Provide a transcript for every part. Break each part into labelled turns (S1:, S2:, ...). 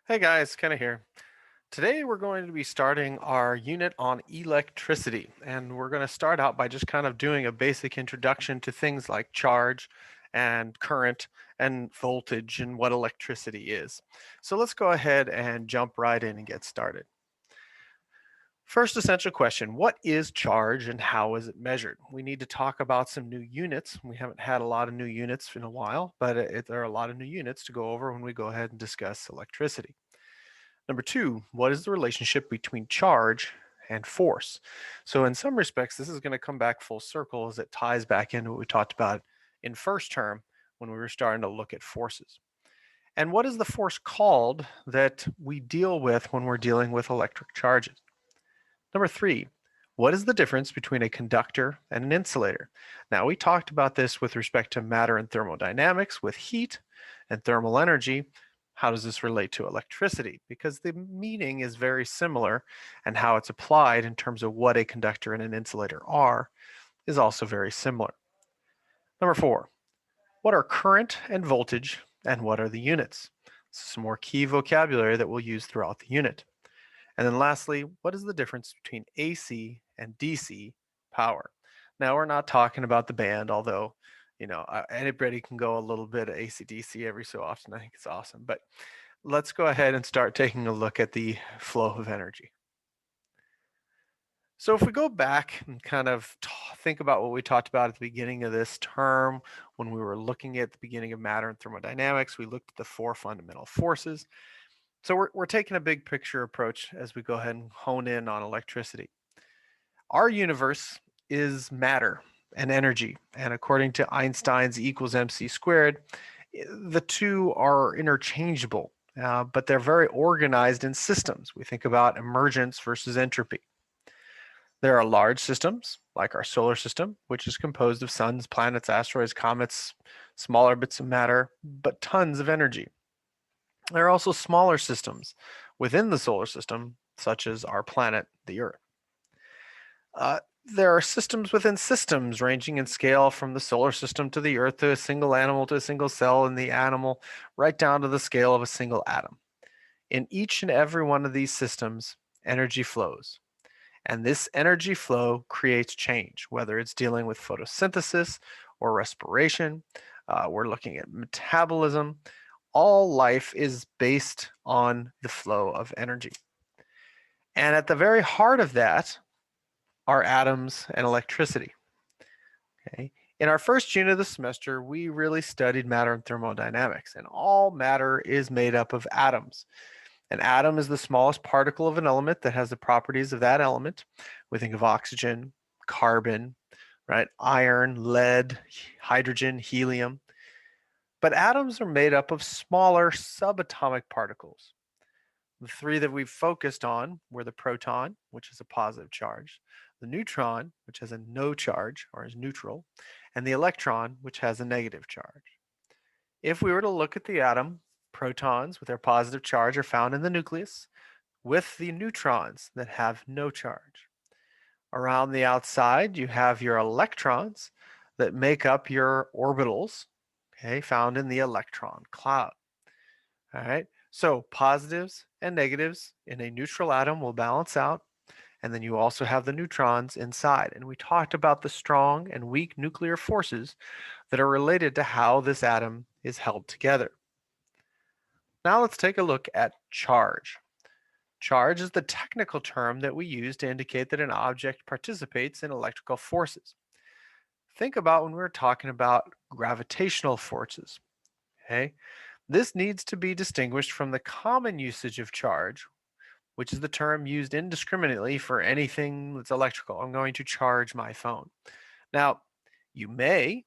S1: Hey guys, Kenna here. Today we're going to be starting our unit on electricity, and we're going to start out by just kind of doing a basic introduction to things like charge and current and voltage and what electricity is. So let's go ahead and jump right in and get started. First essential question, what is charge and how is it measured? We need to talk about some new units. We haven't had a lot of new units in a while, but there are a lot of new units to go over when we go ahead and discuss electricity. Number two, what is the relationship between charge and force? So, in some respects, this is going to come back full circle as it ties back into what we talked about in first term when we were starting to look at forces. And what is the force called that we deal with when we're dealing with electric charges? Number three, what is the difference between a conductor and an insulator? Now, we talked about this with respect to matter and thermodynamics with heat and thermal energy. How does this relate to electricity? Because the meaning is very similar, and how it's applied in terms of what a conductor and an insulator are is also very similar. Number four, what are current and voltage, and what are the units? Some more key vocabulary that we'll use throughout the unit. And then lastly, what is the difference between AC and DC power? Now, we're not talking about the band, although, anybody can go a little bit of AC/DC every so often. I think it's awesome. But let's go ahead and start taking a look at the flow of energy. So if we go back and kind of think about what we talked about at the beginning of this term, when we were looking at the beginning of matter and thermodynamics, we looked at the four fundamental forces. So we're taking a big picture approach as we go ahead and hone in on electricity. Our universe is matter and energy, and according to Einstein's E equals mc squared, the two are interchangeable, but they're very organized in systems. We think about emergence versus entropy. There are large systems, like our solar system, which is composed of suns, planets, asteroids, comets, smaller bits of matter, but tons of energy. There are also smaller systems within the solar system, such as our planet, the Earth. There are systems within systems, ranging in scale from the solar system to the Earth to a single animal to a single cell in the animal, right down to the scale of a single atom. In each and every one of these systems, energy flows. And this energy flow creates change, whether it's dealing with photosynthesis or respiration. We're looking at metabolism. All life is based on the flow of energy. And at the very heart of that are atoms and electricity. Okay. In our first unit of the semester, we really studied matter and thermodynamics, and all matter is made up of atoms. An atom is the smallest particle of an element that has the properties of that element. We think of oxygen, carbon, right? Iron, lead, hydrogen, helium. But atoms are made up of smaller subatomic particles. The three that we've focused on were the proton, which is a positive charge, the neutron, which has a no charge or is neutral, and the electron, which has a negative charge. If we were to look at the atom, protons with their positive charge are found in the nucleus, with the neutrons that have no charge. Around the outside, you have your electrons that make up your orbitals, okay, found in the electron cloud. All right. So positives and negatives in a neutral atom will balance out. And then you also have the neutrons inside. And we talked about the strong and weak nuclear forces that are related to how this atom is held together. Now let's take a look at charge. Charge is the technical term that we use to indicate that an object participates in electrical forces. Think about when we were talking about gravitational forces. Okay? This needs to be distinguished from the common usage of charge, which is the term used indiscriminately for anything that's electrical. I'm going to charge my phone. Now, you may,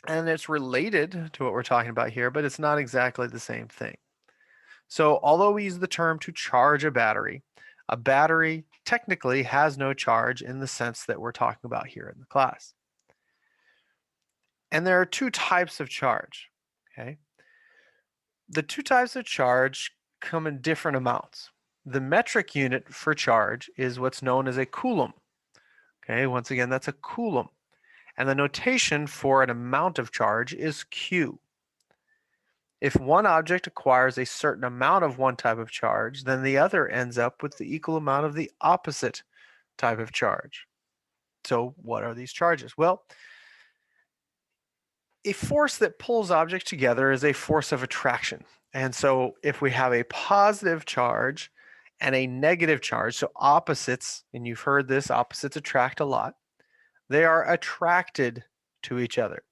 S1: and it's related to what we're talking about here, but it's not exactly the same thing. So, although we use the term to charge a battery technically has no charge in the sense that we're talking about here in the class. And there are two types of charge. Okay. The two types of charge come in different amounts. The metric unit for charge is what's known as a coulomb. Okay, once again, that's a coulomb. And the notation for an amount of charge is Q. If one object acquires a certain amount of one type of charge, then the other ends up with the equal amount of the opposite type of charge. So what are these charges? Well, a force that pulls objects together is a force of attraction. And so if we have a positive charge and a negative charge, so opposites, and you've heard this, opposites attract a lot, they are attracted to each other.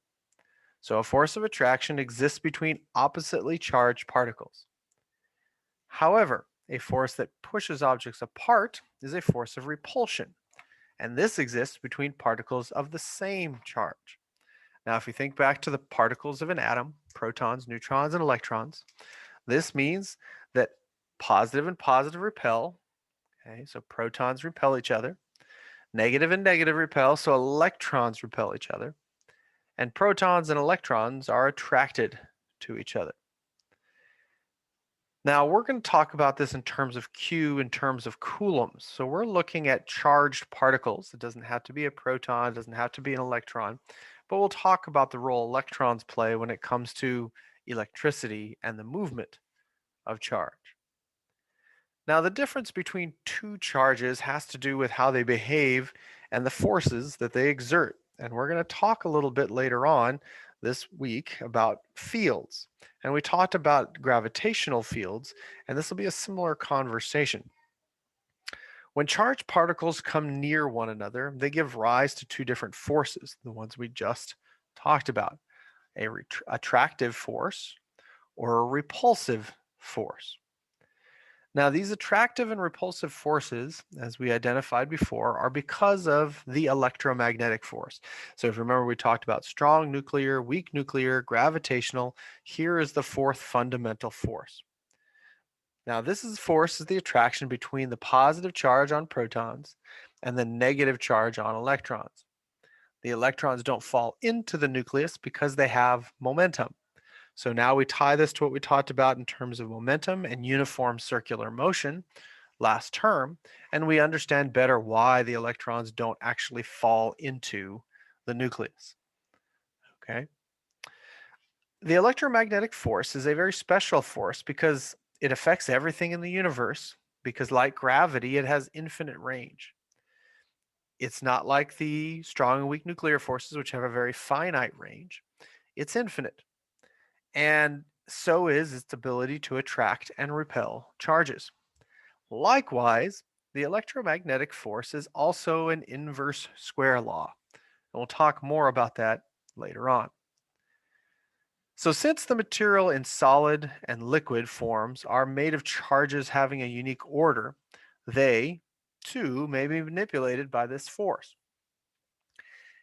S1: So a force of attraction exists between oppositely charged particles. However, a force that pushes objects apart is a force of repulsion, and this exists between particles of the same charge. Now, if you think back to the particles of an atom, protons, neutrons, and electrons, this means that positive and positive repel. Okay, so protons repel each other. Negative and negative repel, so electrons repel each other. And protons and electrons are attracted to each other. Now, we're going to talk about this in terms of Q, in terms of coulombs. So we're looking at charged particles. It doesn't have to be a proton, it doesn't have to be an electron, but we'll talk about the role electrons play when it comes to electricity and the movement of charge. Now, the difference between two charges has to do with how they behave and the forces that they exert. And we're going to talk a little bit later on this week about fields. And we talked about gravitational fields, and this will be a similar conversation. When charged particles come near one another, they give rise to two different forces, the ones we just talked about, a attractive force or a repulsive force. Now, these attractive and repulsive forces, as we identified before, are because of the electromagnetic force. So if you remember, we talked about strong nuclear, weak nuclear, gravitational. Here is the fourth fundamental force. Now, force is the attraction between the positive charge on protons and the negative charge on electrons. The electrons don't fall into the nucleus because they have momentum. So now we tie this to what we talked about in terms of momentum and uniform circular motion last term, and we understand better why the electrons don't actually fall into the nucleus. Okay. The electromagnetic force is a very special force because it affects everything in the universe, because like gravity, it has infinite range. It's not like the strong and weak nuclear forces, which have a very finite range. It's infinite. And so is its ability to attract and repel charges. Likewise, the electromagnetic force is also an inverse square law. And we'll talk more about that later on. So since the material in solid and liquid forms are made of charges having a unique order, they, too, may be manipulated by this force.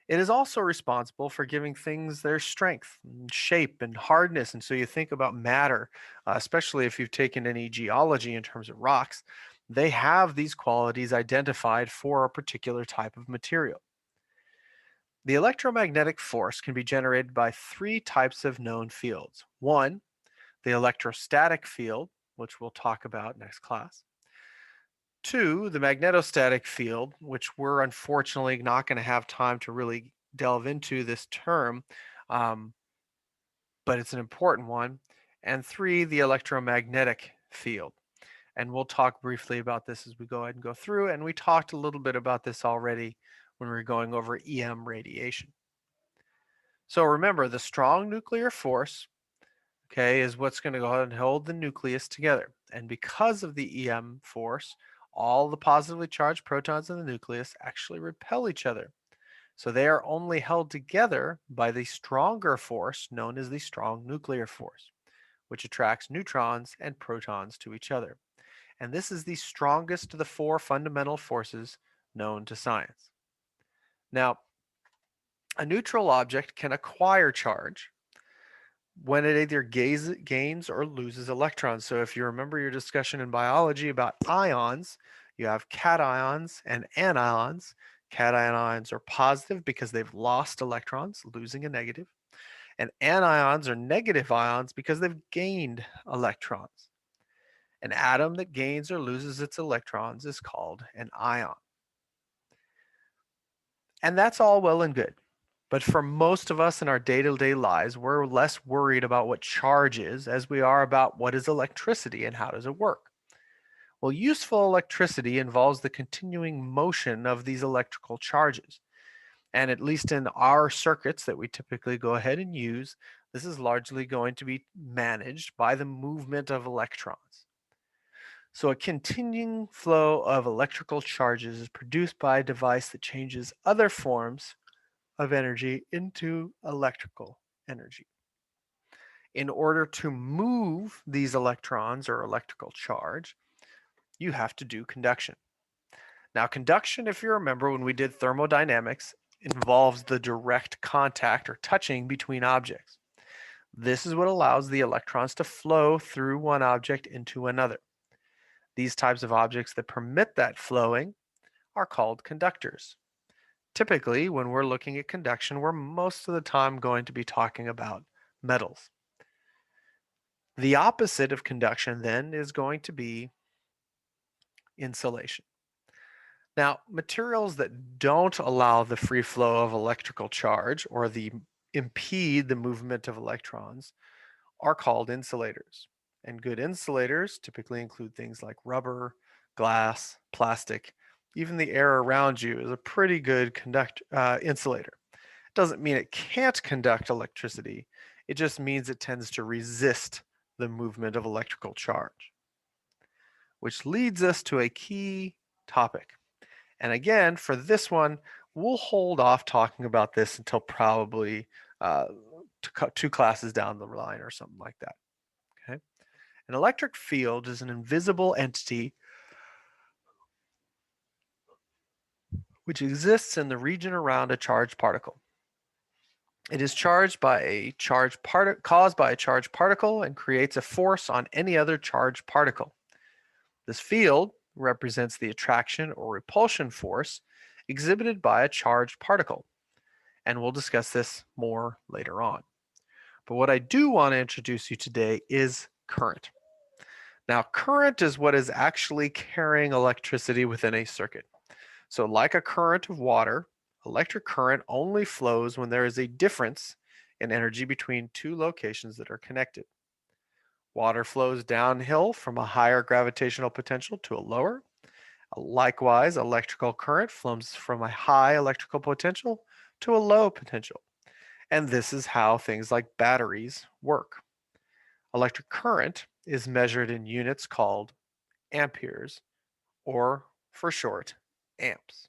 S1: It is also responsible for giving things their strength, and shape, and hardness. And so you think about matter, especially if you've taken any geology in terms of rocks, they have these qualities identified for a particular type of material. The electromagnetic force can be generated by three types of known fields. One, the electrostatic field, which we'll talk about next class. Two, the magnetostatic field, which we're unfortunately not going to have time to really delve into this term, um, but it's an important one. And three, the electromagnetic field. And we'll talk briefly about this as we go ahead and go through. And we talked a little bit about this already when we were going over EM radiation. So remember, the strong nuclear force, okay, is what's going to go ahead and hold the nucleus together. And because of the EM force, all the positively charged protons in the nucleus actually repel each other. So they are only held together by the stronger force known as the strong nuclear force, which attracts neutrons and protons to each other. And this is the strongest of the four fundamental forces known to science. Now, a neutral object can acquire charge when it either gains or loses electrons. So if you remember your discussion in biology about ions, you have cations and anions. Cation ions are positive because they've lost electrons, losing a negative. And anions are negative ions because they've gained electrons. An atom that gains or loses its electrons is called an ion. And that's all well and good. But for most of us in our day-to-day lives, we're less worried about what charge is as we are about what is electricity and how does it work. Well, useful electricity involves the continuing motion of these electrical charges. And at least in our circuits that we typically go ahead and use, this is largely going to be managed by the movement of electrons. So a continuing flow of electrical charges is produced by a device that changes other forms of energy into electrical energy. In order to move these electrons or electrical charge, you have to do conduction. Now, conduction, if you remember when we did thermodynamics, involves the direct contact or touching between objects. This is what allows the electrons to flow through one object into another. These types of objects that permit that flowing are called conductors. Typically, when we're looking at conduction, we're most of the time going to be talking about metals. The opposite of conduction then is going to be insulation. Now, materials that don't allow the free flow of electrical charge or impede the movement of electrons are called insulators. And good insulators typically include things like rubber, glass, plastic. Even the air around you is a pretty good insulator. It doesn't mean it can't conduct electricity. It just means it tends to resist the movement of electrical charge. Which leads us to a key topic. And again, for this one, we'll hold off talking about this until probably uh, two classes down the line or something like that. Okay. An electric field is an invisible entity which exists in the region around a charged particle. It is charged by a caused by a charged particle and creates a force on any other charged particle. This field represents the attraction or repulsion force exhibited by a charged particle, and we'll discuss this more later on. But what I do want to introduce you today is current. Now, current is what is actually carrying electricity within a circuit. So like a current of water, electric current only flows when there is a difference in energy between two locations that are connected. Water flows downhill from a higher gravitational potential to a lower. Likewise, electrical current flows from a high electrical potential to a low potential. And this is how things like batteries work. Electric current is measured in units called amperes, or for short, amps.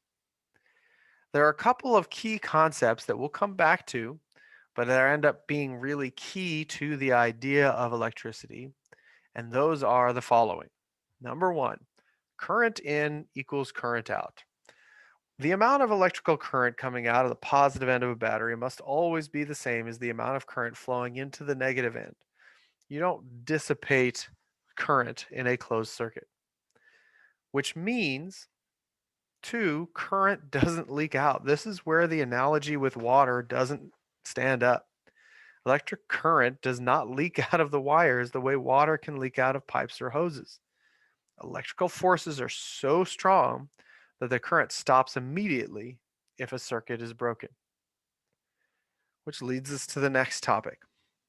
S1: There are a couple of key concepts that we'll come back to, but that end up being really key to the idea of electricity, and those are the following. Number one, current in equals current out. The amount of electrical current coming out of the positive end of a battery must always be the same as the amount of current flowing into the negative end. You don't dissipate current in a closed circuit, which means, two, current doesn't leak out. This is where the analogy with water doesn't stand up. Electric current does not leak out of the wires the way water can leak out of pipes or hoses. Electrical forces are so strong that the current stops immediately if a circuit is broken. Which leads us to the next topic,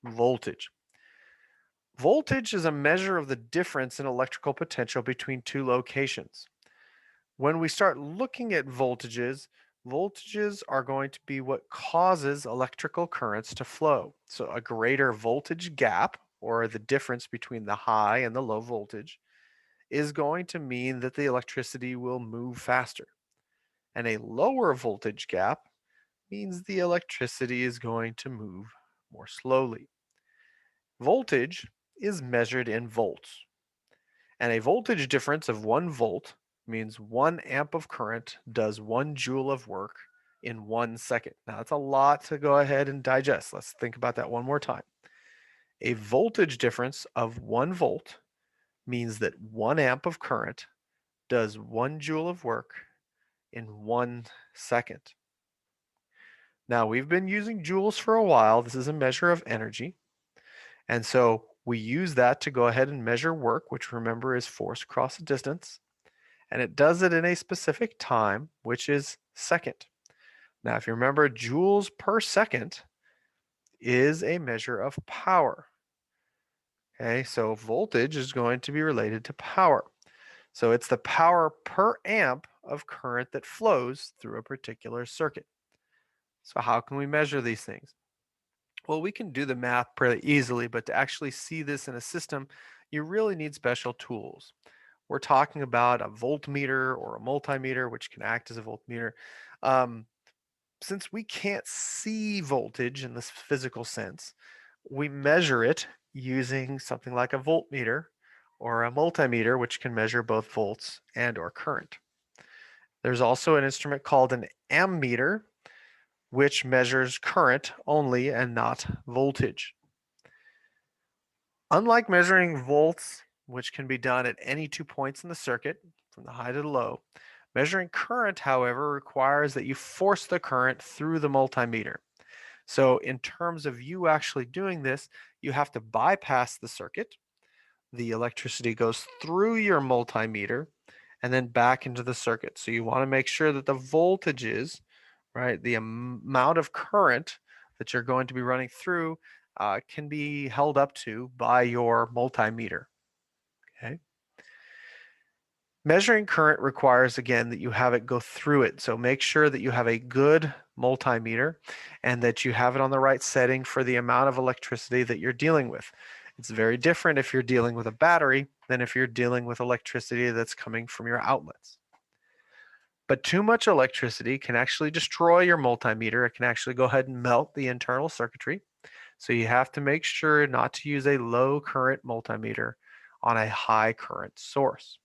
S1: voltage. Voltage is a measure of the difference in electrical potential between two locations. When we start looking at voltages, voltages are going to be what causes electrical currents to flow. So a greater voltage gap, or the difference between the high and the low voltage, is going to mean that the electricity will move faster. And a lower voltage gap means the electricity is going to move more slowly. Voltage is measured in volts. And a voltage difference of 1 volt means 1 amp of current does 1 joule of work in 1 second. Now, that's a lot to go ahead and digest. Let's think about that one more time. A voltage difference of 1 volt means that 1 amp of current does 1 joule of work in 1 second. Now, we've been using joules for a while. This is a measure of energy. And so we use that to go ahead and measure work, which remember is force across a distance. And it does it in a specific time, which is second. Now, if you remember, joules per second is a measure of power. Okay, so voltage is going to be related to power. So it's the power per amp of current that flows through a particular circuit. So how can we measure these things? Well, we can do the math pretty easily, but to actually see this in a system, you really need special tools. We're talking about a voltmeter or a multimeter, which can act as a voltmeter. Um, since we can't see voltage in this physical sense, we measure it using something like a voltmeter or a multimeter, which can measure both volts and or current. There's also an instrument called an ammeter, which measures current only and not voltage. Unlike measuring volts, which can be done at any 2 points in the circuit, from the high to the low, measuring current, however, requires that you force the current through the multimeter. So in terms of you actually doing this, you have to bypass the circuit. The electricity goes through your multimeter and then back into the circuit. So you want to make sure that the voltages, right, the amount of current that you're going to be running through can be held up to by your multimeter. Okay. Measuring current requires, again, that you have it go through it. So make sure that you have a good multimeter and that you have it on the right setting for the amount of electricity that you're dealing with. It's very different if you're dealing with a battery than if you're dealing with electricity that's coming from your outlets. But too much electricity can actually destroy your multimeter. It can actually go ahead and melt the internal circuitry. So you have to make sure not to use a low current multimeter on a high current source.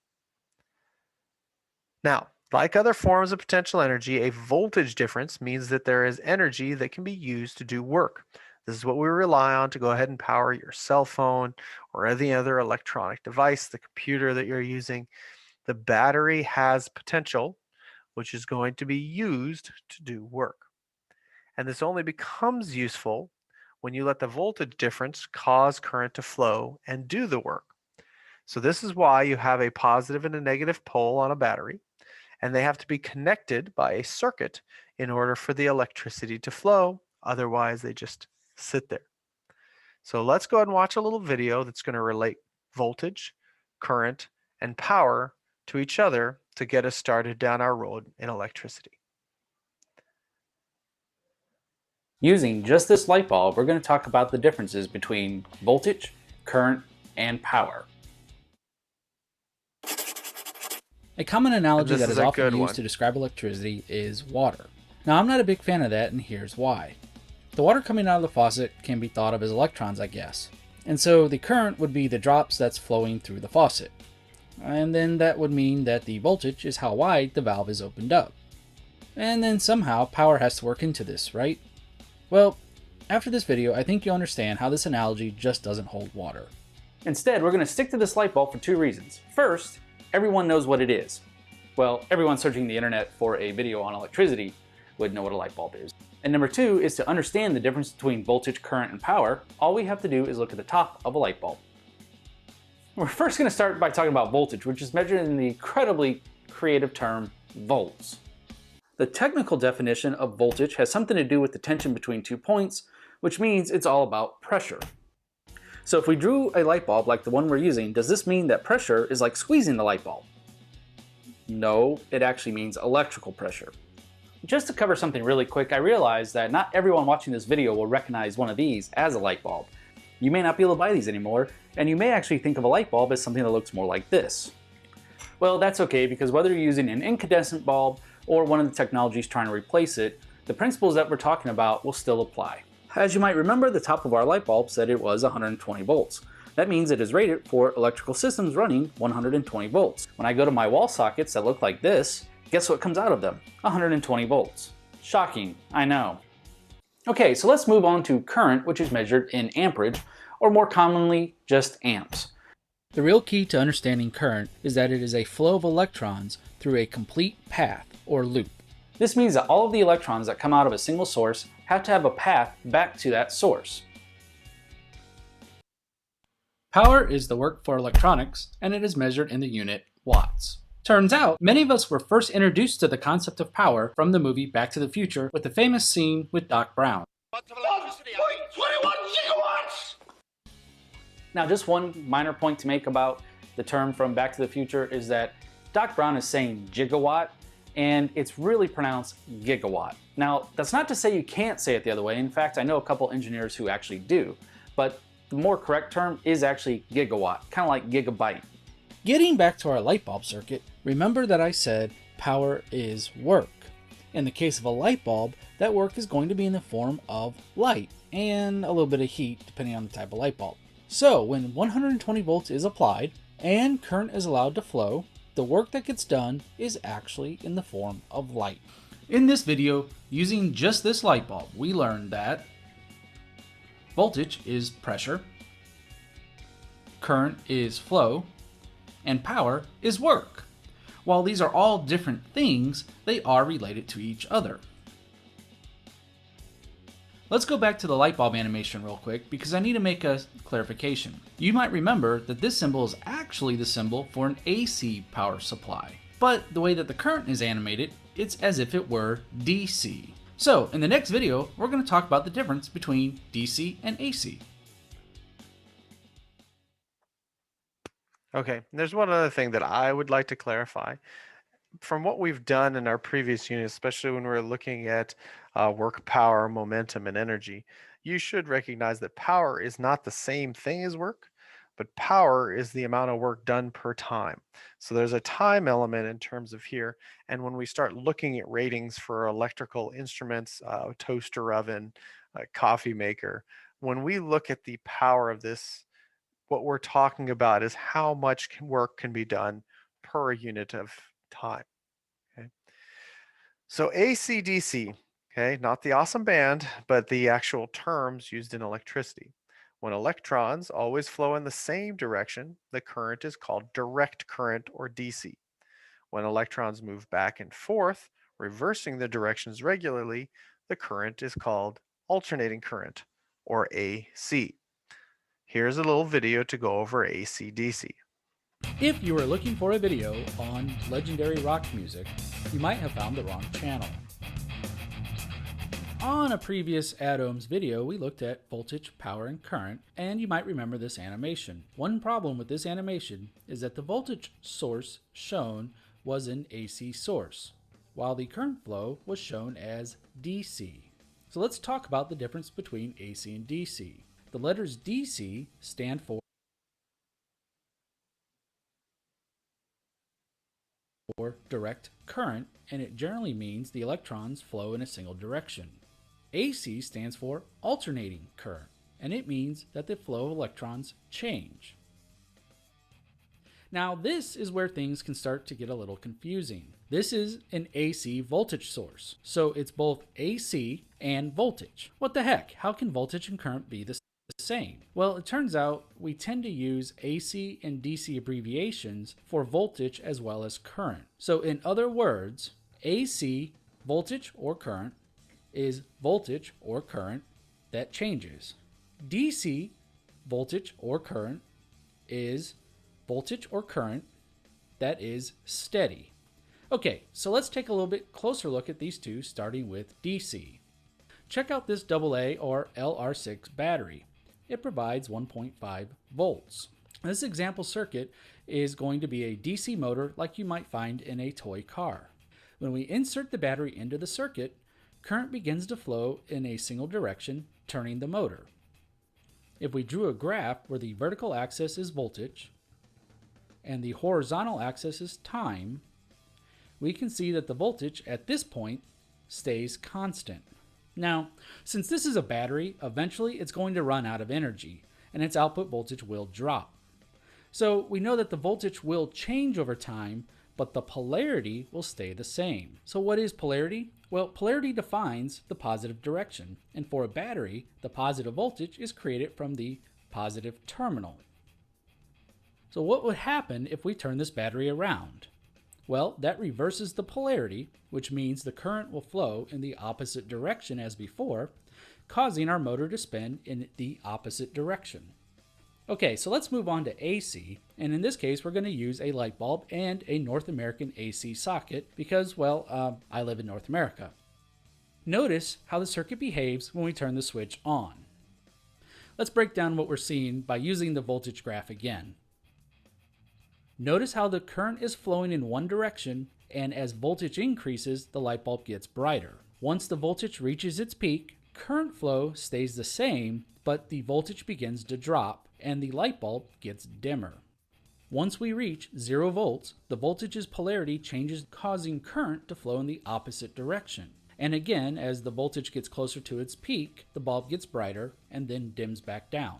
S1: Now, like other forms of potential energy, a voltage difference means that there is energy that can be used to do work. This is what we rely on to go ahead and power your cell phone or any other electronic device, the computer that you're using. The battery has potential, which is going to be used to do work. And this only becomes useful when you let the voltage difference cause current to flow and do the work. So this is why you have a positive and a negative pole on a battery, and they have to be connected by a circuit in order for the electricity to flow. Otherwise, they just sit there. So let's go ahead and watch a little video that's going to relate voltage, current, and power to each other to get us started down our road in electricity.
S2: Using just this light bulb, we're going to talk about the differences between voltage, current, and power. A common analogy that is often used to describe electricity is water. Now, I'm not a big fan of that, and here's why. The water coming out of the faucet can be thought of as electrons, I guess. And so the current would be the drops that's flowing through the faucet. And then that would mean that the voltage is how wide the valve is opened up. And then somehow power has to work into this, right? Well, after this video, I think you'll understand how this analogy just doesn't hold water. Instead, we're going to stick to this light bulb for two reasons. First, everyone knows what it is. Well, everyone searching the internet for a video on electricity would know what a light bulb is. And number two is to understand the difference between voltage, current, and power, all we have to do is look at the top of a light bulb. We're first going to start by talking about voltage, which is measured in the incredibly creative term volts. The technical definition of voltage has something to do with the tension between 2 points, which means it's all about pressure. So if we drew a light bulb like the one we're using, does this mean that pressure is like squeezing the light bulb? No, it actually means electrical pressure. Just to cover something really quick, I realized that not everyone watching this video will recognize one of these as a light bulb. You may not be able to buy these anymore, and you may actually think of a light bulb as something that looks more like this. Well, that's okay, because whether you're using an incandescent bulb or one of the technologies trying to replace it, the principles that we're talking about will still apply. As you might remember, the top of our light bulb said it was 120 volts. That means it is rated for electrical systems running 120 volts. When I go to my wall sockets that look like this, guess what comes out of them? 120 volts. Shocking, I know. Okay, so let's move on to current, which is measured in amperage, or more commonly, just amps. The real key to understanding current is that it is a flow of electrons through a complete path, or loop. This means that all of the electrons that come out of a single source have to have a path back to that source. Power is the work for electronics, and it is measured in the unit watts. Turns out, many of us were first introduced to the concept of power from the movie Back to the Future with the famous scene with Doc Brown.
S3: 1.21 gigawatts!
S2: Now, just one minor point to make about the term from Back to the Future is that Doc Brown is saying gigawatt, and it's really pronounced gigawatt. Now, that's not to say you can't say it the other way. In fact, I know a couple engineers who actually do, but the more correct term is actually gigawatt, kind of like gigabyte. Getting back to our light bulb circuit, remember that I said power is work. In the case of a light bulb, that work is going to be in the form of light and a little bit of heat depending on the type of light bulb. So when 120 volts is applied and current is allowed to flow, the work that gets done is actually in the form of light. In this video, using just this light bulb, we learned that voltage is pressure, current is flow, and power is work. While these are all different things, they are related to each other. Let's go back to the light bulb animation real quick because I need to make a clarification. You might remember that this symbol is actually the symbol for an AC power supply. But the way that the current is animated, it's as if it were DC. So in the next video, we're going to talk about the difference between DC and AC.
S1: Okay, there's one other thing that I would like to clarify. From what we've done in our previous units, especially when we're looking at work, power, momentum, and energy, you should recognize that power is not the same thing as work, but power is the amount of work done per time. So there's a time element in terms of here. And when we start looking at ratings for electrical instruments, toaster oven, coffee maker, when we look at the power of this, what we're talking about is how much work can be done per unit of time. Okay. So AC/DC, okay, not the awesome band, but the actual terms used in electricity. When electrons always flow in the same direction, the current is called direct current or DC. When electrons move back and forth, reversing the directions regularly, the current is called alternating current or AC. Here's a little video to go over AC/DC.
S2: If you were looking for a video on legendary rock music, you might have found the wrong channel. On a previous Add-Ohms video, we looked at voltage, power, and current, and you might remember this animation. One problem with this animation is that the voltage source shown was an AC source, while the current flow was shown as DC. So let's talk about the difference between AC and DC. The letters DC stand for direct current, and it generally means the electrons flow in a single direction. AC stands for alternating current, and it means that the flow of electrons change. Now this is where things can start to get a little confusing. This is an AC voltage source, so it's both AC and voltage. What the heck? How can voltage and current be the same? Well, it turns out we tend to use AC and DC abbreviations for voltage as well as current. So in other words, AC, voltage or current, is voltage or current that changes. DC, voltage or current, is voltage or current that is steady. Okay, so let's take a little bit closer look at these two, starting with DC. Check out this AA or LR6 battery. It provides 1.5 volts. This example circuit is going to be a DC motor like you might find in a toy car. When we insert the battery into the circuit, current begins to flow in a single direction, turning the motor. If we drew a graph where the vertical axis is voltage and the horizontal axis is time, we can see that the voltage at this point stays constant. Now, since this is a battery, eventually it's going to run out of energy and its output voltage will drop. So we know that the voltage will change over time, but the polarity will stay the same. So what is polarity? Well, polarity defines the positive direction, and for a battery, the positive voltage is created from the positive terminal. So what would happen if we turn this battery around? Well, that reverses the polarity, which means the current will flow in the opposite direction as before, causing our motor to spin in the opposite direction. Okay, so let's move on to AC, and in this case we're going to use a light bulb and a North American AC socket because, well, I live in North America. Notice how the circuit behaves when we turn the switch on. Let's break down what we're seeing by using the voltage graph again. Notice how the current is flowing in one direction, and as voltage increases, the light bulb gets brighter. Once the voltage reaches its peak, current flow stays the same, but the voltage begins to drop, and the light bulb gets dimmer. Once we reach 0 volts, the voltage's polarity changes, causing current to flow in the opposite direction. And again, as the voltage gets closer to its peak, the bulb gets brighter and then dims back down.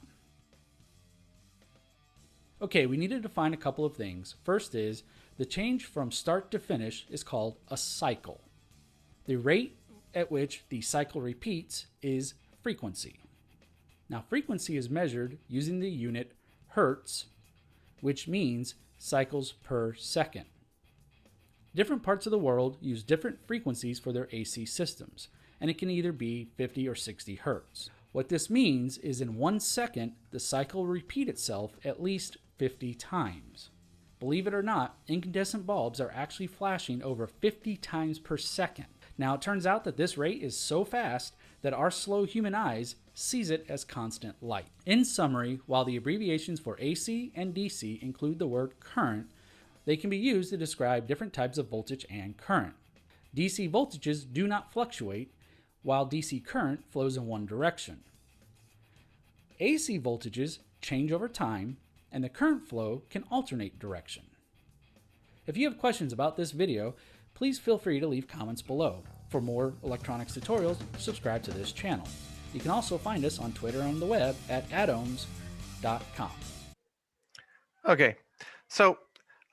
S2: Okay, we need to define a couple of things. First is, the change from start to finish is called a cycle. The rate at which the cycle repeats is frequency. Now, frequency is measured using the unit hertz, which means cycles per second. Different parts of the world use different frequencies for their AC systems, and it can either be 50 or 60 hertz. What this means is in 1 second, the cycle will repeat itself at least 50 times. Believe it or not, incandescent bulbs are actually flashing over 50 times per second. Now, it turns out that this rate is so fast that our slow human eyes sees it as constant light. In summary, while the abbreviations for AC and DC include the word current, they can be used to describe different types of voltage and current. DC voltages do not fluctuate, while DC current flows in one direction. AC voltages change over time, and the current flow can alternate direction. If you have questions about this video, please feel free to leave comments below. For more electronics tutorials, subscribe to this channel. You can also find us on Twitter and the web at atoms.com.
S1: Okay, so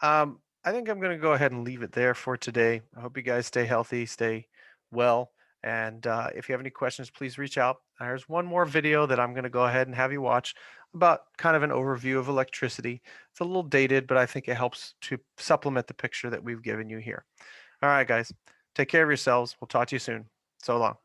S1: I think I'm going to go ahead and leave it there for today. I hope you guys stay healthy, stay well, and if you have any questions, please reach out. There's one more video that I'm going to go ahead and have you watch about kind of an overview of electricity. It's a little dated, but I think it helps to supplement the picture that we've given you here. All right, guys, take care of yourselves. We'll talk to you soon. So long.